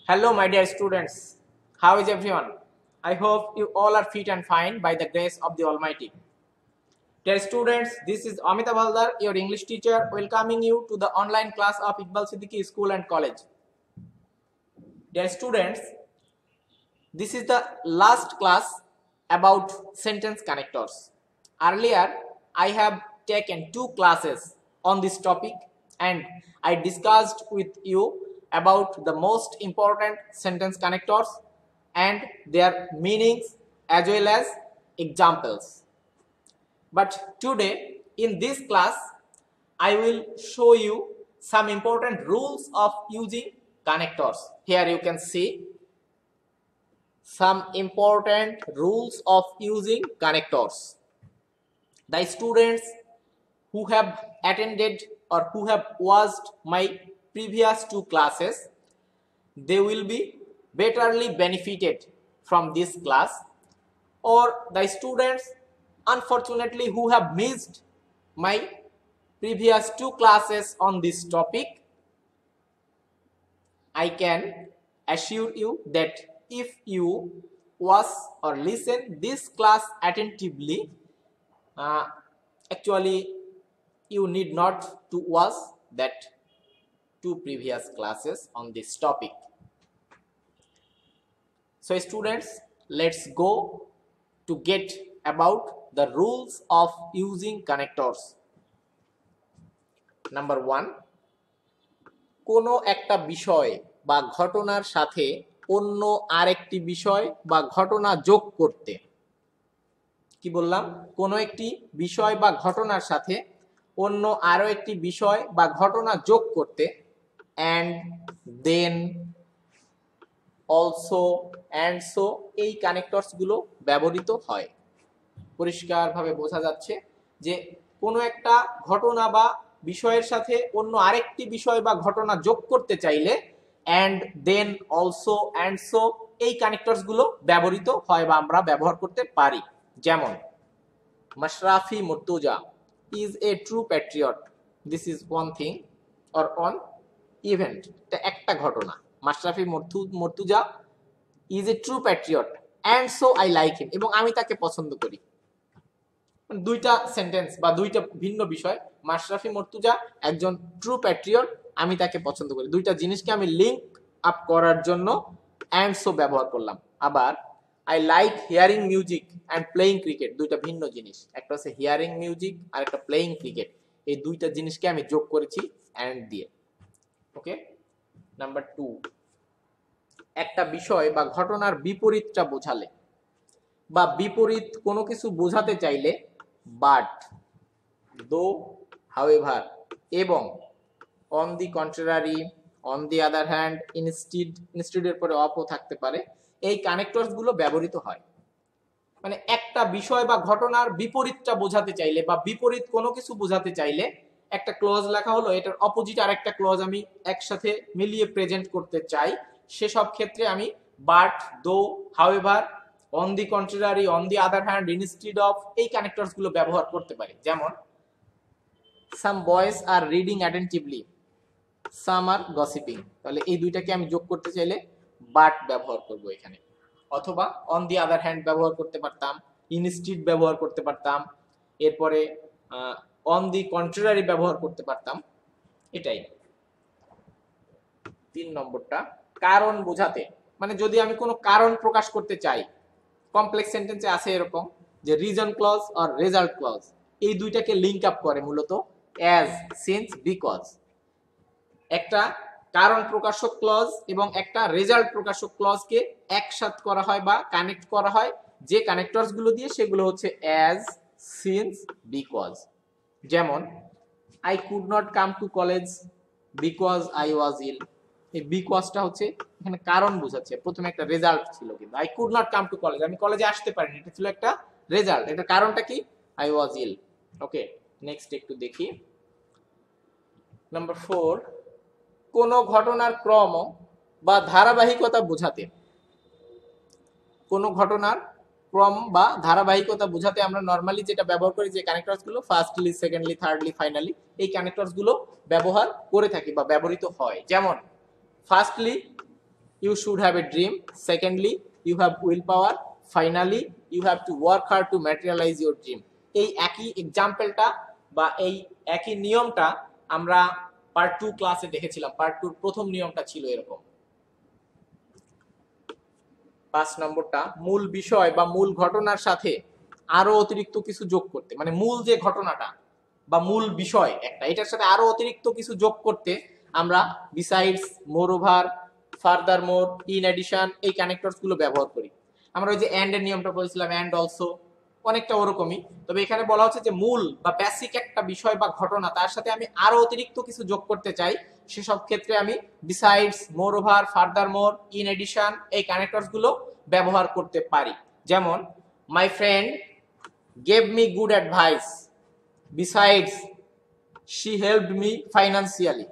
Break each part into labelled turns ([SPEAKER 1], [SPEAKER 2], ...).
[SPEAKER 1] Hello, my dear students. How is everyone? I hope you all are fit and fine by the grace of the Almighty. Dear students, this is Amitabh Haldar, your English teacher, welcoming you to the online class of Iqbal Siddiqui School and College. Dear students, this is the last class about sentence connectors. Earlier, I have taken 2 classes on this topic and I discussed with you about the most important sentence connectors and their meanings as well as examples. But today in this class, I will show you some important rules of using connectors. Here you can see some important rules of using connectors. The students who have attended or who have watched my previous 2 classes, they will be betterly benefited from this class, or the students unfortunately who have missed my previous 2 classes on this topic, I can assure you that if you watch or listen this class attentively, actually you need not to watch that 2 previous classes on this topic. So students, let's go to get about the rules of using connectors. Number 1, কোনো একটা বিষয় বা ঘটনার সাথে অন্য আরেকটি বিষয় বা ঘটনা যোগ করতে। কি বললাম? কোনো একটি বিষয় বা ঘটনার সাথে অন্য আরো একটি বিষয় বা ঘটনা যোগ করতে and then also and so এই কানেক্টরস গুলো ব্যবহৃত হয়। পরিষ্কারভাবে বোঝা যাচ্ছে যে কোনো একটা ঘটনা বা বিষয়ের সাথে অন্য আরেকটি বিষয় বা ঘটনা যোগ করতে চাইলে and then also and so এই কানেক্টরস গুলো ব্যবহৃত হয় বা আমরা ব্যবহার করতে পারি। যেমন Mashrafe Murtaza is a true patriot. This is one thing or one event. এটা একটা ঘটনা। Mashrafe Murtaza is a true patriot and so I like him. এবং আমি তাকে পছন্দ করি। দুইটা সেন্টেন্স বা দুইটা ভিন্ন বিষয়। মাশরাফি মুর্তজা একজন ট্রু প্যাট্রিয়ট, আমি তাকে পছন্দ করি। দুইটা জিনিসকে আমি লিংক আপ করার জন্য and so ব্যবহার করলাম। আবার I like hearing music and playing cricket, দুইটা ভিন্ন জিনিস। একটা হচ্ছে হিয়ারিং মিউজিক আর একটা প্লেইং ক্রিকেট। এই দুইটা জিনিসকে আমি যোগ করেছি and দিয়ে। ওকে, নাম্বার 2, একটা বিষয় বা ঘটনার বিপরীতটা বোঝালে বা বিপরীত কোনো কিছু বোঝাতে চাইলে বাট, দো, হাউএভার এবং on the contrary, on the other hand, instead এর পরে অপও থাকতে পারে, এই কানেক্টরস গুলো ব্যবহৃত হয়। মানে একটা বিষয় বা ঘটনার বিপরীতটা বোঝাতে চাইলে বা বিপরীত কোনো কিছু বোঝাতে চাইলে একটা ক্লজ লেখা হলো, এটার অপোজিট আরেকটা ক্লজ আমি একসাথে মিলিয়ে প্রেজেন্ট করতে চাই, সেসব ক্ষেত্রে আমি বাট, দো, however, on the contrary, on the other hand, instead of এই কানেক্টরস গুলো ব্যবহার করতে পারি। যেমন some boys are reading attentively, some R gossiping, তাহলে এই দুইটাকে আমি যোগ করতে চাইলে বাট ব্যবহার করব এখানে। অথবা অন দি আদার হ্যান্ড ব্যবহার করতে পারতাম, ইনস্টিড ব্যবহার করতে পারতাম, এরপরে অন দি কন্ট্রারি ব্যবহার করতে পারতাম। এটাই 3 নম্বরটা, কারণ বোঝাতে। মানে যদি আমি কোনো কারণ প্রকাশ করতে চাই, কমপ্লেক্স সেন্টেন্সে আছে এরকম যে রিজন ক্লজ আর রেজাল্ট ক্লজ, এই দুইটাকে লিংক আপ করে মূলত অ্যাজ, সিন্স, বিকজ। একটা কারণ প্রকাশক ক্লজ এবং একটা রেজাল্ট প্রকাশক ক্লজকে একসাথে করা হয় বা কানেক্ট করা হয় যে কানেক্টরস গুলো দিয়ে, সেগুলো হচ্ছে অ্যাজ, সিন্স, বিকজ। যেমন I could not come to college because I was ill, এই বিকজটা হচ্ছে এখানে কারণ বোঝাচ্ছে। প্রথমে একটা রেজাল্ট ছিল, কিন্তু I could not come to college, আমি কলেজে আসতে পারিনি, এটা ছিল একটা রেজাল্ট। এটা কারণটা কি? I was ill. Okay, next একটু দেখি। নাম্বার 4, কোনো ঘটনার ক্রম বা ধারাবাহিকতা বোঝাতে। কোনো ঘটনার ক্রম বা ধারাবাহিকতা বোঝাতে আমরা নরমালি যেটা ব্যবহার করি, যে কানেক্টরস গুলো ফার্স্টলি, সেকেন্ডলি, থার্ডলি, ফাইনালি, এই কানেক্টরস গুলো ব্যবহার করে থাকি বা ব্যবহৃত হয়। যেমন firstly you should have a dream. Secondly, you have willpower. Finally, you have to work hard to materialize your dream. এই একই এক্সাম্পলটা বা এই একই নিয়মটা আমরা পার্ট 2 ক্লাসে দেখেছিলাম। পার্ট 2 প্রথম নিয়মটা ছিল এরকম। 5 নম্বরটা মূল বিষয় বা মূল ঘটনার সাথে আরো অতিরিক্ত কিছু যোগ করতে, মানে মূল যে ঘটনাটা বা মূল বিষয় একটা, এটার সাথে আরো অতিরিক্ত কিছু যোগ করতে আমরা besides, moreover, furthermore, in addition এই কানেক্টরস গুলো ব্যবহার করি। আমরা ওই যে এন্ড এর নিয়মটা বলেছিলাম, এন্ড অলসো, অনেকটা ওরকমই। তবে এখানে বলা হচ্ছে যে মূল বা বেসিক একটা বিষয় বা ঘটনা, তার সাথে আমি আরো অতিরিক্ত কিছু যোগ করতে চাই, সেসব ক্ষেত্রে আমি besides, moreover, furthermore, in addition এই কানেক্টরস গুলো ব্যবহার করতে পারি। যেমন my friend gave me good advice, besides she helped me financially.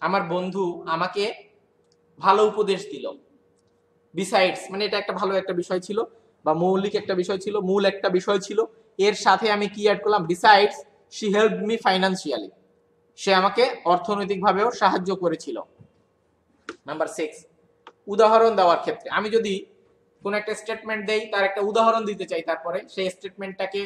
[SPEAKER 1] আমার বন্ধু আমাকে ভালো উপদেশ দিল। বিসাইডস মানে এটা একটা ভালো একটা বিষয় ছিল বা মৌলিক একটা বিষয় ছিল, মূল একটা বিষয় ছিল, এর সাথে আমি কি অ্যাড করলাম, besides she helped me financially, সে আমাকে অর্থনৈতিকভাবেও সাহায্য করেছিল। নাম্বার 6, উদাহরণ দেওয়ার ক্ষেত্রে আমি যদি কোন একটা স্টেটমেন্ট দেই, তার একটা উদাহরণ দিতে চাই, তারপরে সেই স্টেটমেন্টটাকে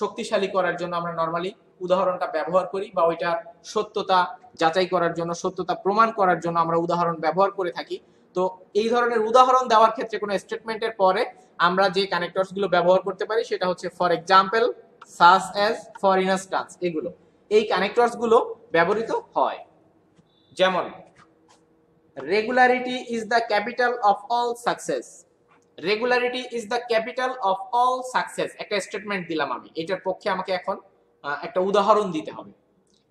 [SPEAKER 1] শক্তিশালী করার জন্য আমরা নরমালি উদাহরণটা ব্যবহার করি, বা ওইটার সত্যতা যাচাই করার জন্য, সত্যতা প্রমাণ করার জন্য আমরা উদাহরণ ব্যবহার করে থাকি। তো এই ধরনের উদাহরণ দেওয়ার ক্ষেত্রে কোনো স্টেটমেন্টের পরে আমরা যে কানেক্টরস গুলো ব্যবহার করতে পারি সেটা হচ্ছে for example, such as, for instance, এগুলো, এই কানেক্টরস গুলো ব্যবহৃত হয়। যেমন regularity is the capital of all success. Regularity is the capital of all success, একটা স্টেটমেন্ট দিলাম আমি, এটার পক্ষে আমাকে এখন একটা উদাহরণ দিতে হবে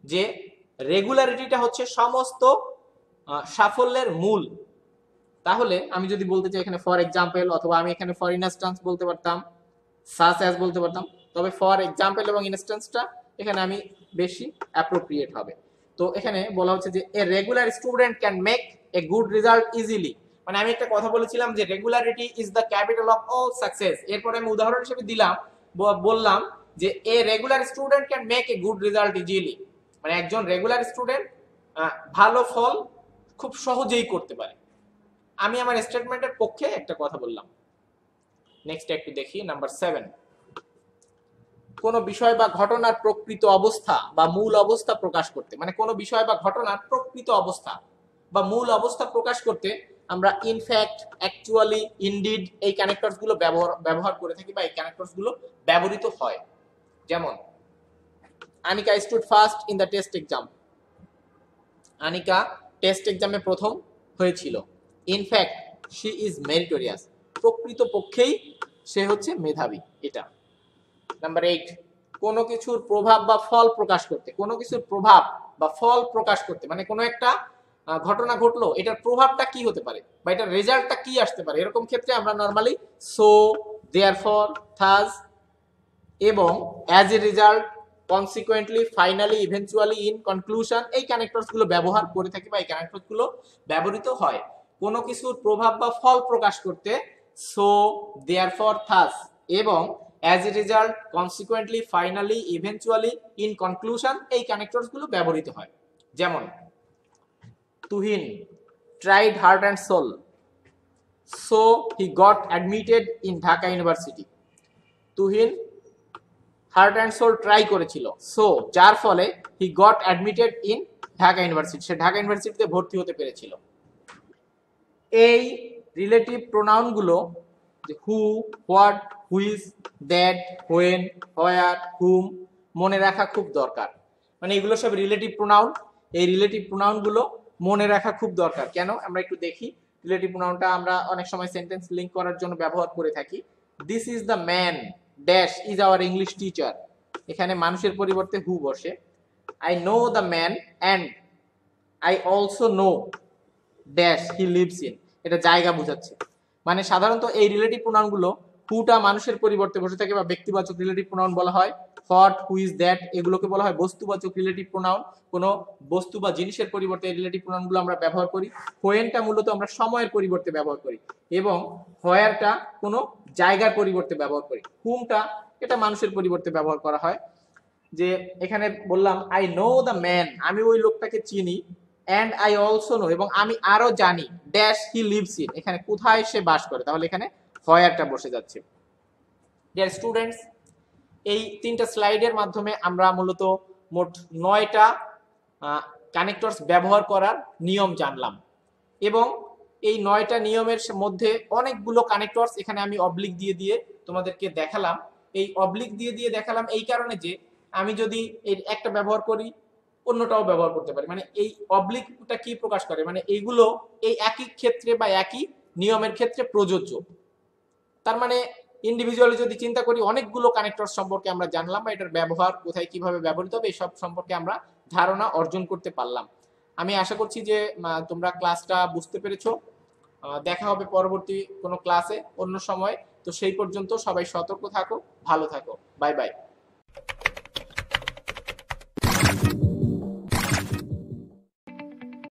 [SPEAKER 1] যে রেগুলারিটিটা হচ্ছে সমস্ত সাফল্যের মূল। তাহলে আমি যদি বলতে চাই এখানে ফর এক্সাম্পল, অথবা আমি এখানে ফর ইনস্ট্যান্স বলতে পারতাম, সাচ অ্যাজ বলতে পারতাম, তবে ফর এক্সাম্পল এবং ইনস্ট্যান্সটা এখানে আমি বেশি অ্যাপ্রোপ্রিয়েট হবে। তো এখানে বলা হচ্ছে যে a regular student can make a good result easily, মানে আমি একটা কথা বলেছিলাম যে regularity is the capital of all success, এরপরে আমি উদাহরণ হিসেবে দিলাম, বললাম যে a regular student can make a good result easily, মানে একজন রেগুলার স্টুডেন্ট ভালো ফল খুব সহজেই করতে পারে। আমি আমার স্টেটমেন্টের পক্ষে একটা কথা বললাম। নেক্সট একটু দেখি নাম্বার 7, কোন বিষয় বা ঘটনার প্রকৃত অবস্থা বা মূল অবস্থা প্রকাশ করতে, মানে কোন বিষয় বা ঘটনার প্রকৃত অবস্থা বা মূল অবস্থা প্রকাশ করতে আমরা ইনফ্যাক্ট, অ্যাকচুয়ালি, ইনডিড এই কানেক্টরস গুলো ব্যবহার করে থাকি বা এই কানেক্টরস গুলো ব্যবহৃত হয়। যেমন Anika stood first in the test exam, Anika test এক্সামে প্রথম হয়েছিল। ইনফ্যাক্ট শি ইজ মেরিটোরিয়াস, প্রকৃত পক্ষেই সে হচ্ছে মেধাবী, এটা। নাম্বার 8, কোনো কিছুর প্রভাব বা ফল প্রকাশ করতে, কোনো কিছুর প্রভাব বা ফল প্রকাশ করতে, মানে কোনো একটা ঘটনা ঘটলো, এটার প্রভাবটা কি হতে পারে বা এটার রেজাল্টটা কি আসতে পারে, এরকম ক্ষেত্রে আমরা নরমালি সো, দেয়ারফর, থাস এবং as a result, consequently, finally, eventually, in conclusion এই কানেক্টরস গুলো ব্যবহার করে থাকি বা এই কানেক্টরস গুলো ব্যবহৃত হয় কোনো কিছুর প্রভাব বা ফল প্রকাশ করতে। সো, দেয়ারফর, থাস এবং as a result, consequently, finally, eventually, in conclusion এই কানেক্টরস গুলো ব্যবহৃত হয়। যেমন Tuhin tried heart and soul, so he got admitted in Dhaka university. Tuhin heart and soul try করেছিল, সো যার ফলে he got admitted in Dhaka university, সে ঢাকা ইউনিভার্সিটিতে ভর্তি হতে পেরেছিল। এই রিলেটিভ প্রোনাউন গুলো who, what, whose, that, when, where, whom মনে রাখা খুব দরকার, মানে এগুলো সব রিলেটিভ প্রোনাউন। এই রিলেটিভ প্রোনাউন গুলো মনে রাখা খুব দরকার। কেন, আমরা একটু দেখি। রিলেটিভ প্রোনাউনটা আমরা অনেক সময় সেন্টেন্স লিংক করার জন্য ব্যবহার করে থাকি। This is the man dash is our English teacher, এখানে মানুষের পরিবর্তে হু বসে। I know the man and I also know dash he lives in, এটা জায়গা বোঝাচ্ছে। মানে সাধারণত এই রিলেটিভ প্রোনাউন গুলো হুটা মানুষের পরিবর্তে বসে থাকে বা ব্যক্তিবাচক রিলেটিভ প্রোনাউন বলা হয়। হোয়াট, হুইজ, দ্যাট এগুলোকে বলা হয় বস্তুবাচক রিলেটিভ প্রোনাউন, কোনো বস্তু বা জিনিসের পরিবর্তে এই রিলেটিভ প্রোনাউন গুলো আমরা ব্যবহার করি। হোয়েনটা মূলত আমরা সময়ের পরিবর্তে ব্যবহার করি এবং হোয়ারটা কোনো জায়গার পরিবর্তে ব্যবহার করি। হুমটা এটা মানুষের পরিবর্তে ব্যবহার করা হয়। যে এখানে বললাম আই নো দ্য ম্যান, আমি ওই লোকটাকে চিনি, অ্যান্ড আই অলসো নো, এবং আমি আরো জানি, ড্যাশ হি লিভস ইন, এখানে কোথায় সে বাস করে, তাহলে এখানে হোয়ারটা বসে যাচ্ছে। ডিয়ার স্টুডেন্টস, এই তিনটা স্লাইডের মাধ্যমে আমরা মূলত মোট 9টা কানেক্টরস ব্যবহার করার নিয়ম জানলাম, এবং এই 9টা নিয়মের মধ্যে অনেকগুলো কানেক্টরস এখানে আমি অবলিক দিয়ে দিয়ে তোমাদেরকে দেখালাম। এই অবলিক দিয়ে দিয়ে দেখালাম এই কারণে যে আমি যদি এই একটা ব্যবহার করি অন্যটাও ব্যবহার করতে পারি, মানে এই অবলিকটা কি প্রকাশ করে, মানে এইগুলো এই একই ক্ষেত্রে বা একই নিয়মের ক্ষেত্রে প্রযোজ্য। তার মানে ইন্ডিভিজুয়ালি যদি চিন্তা করি অনেকগুলো কানেক্টর সম্পর্কে আমরা জানলাম, বা এটার ব্যবহার কোথায় কিভাবে ব্যবহৃত হবে এইসব সম্পর্কে আমরা ধারণা অর্জন করতে পারলাম। আমি আশা করছি যে তোমরা ক্লাসটা বুঝতে পেরেছো। দেখা হবে পরবর্তী কোনো ক্লাসে অন্য সময়। তো সেই পর্যন্ত সবাই সতর্ক থাকো, ভালো থাকো, বাই বাই।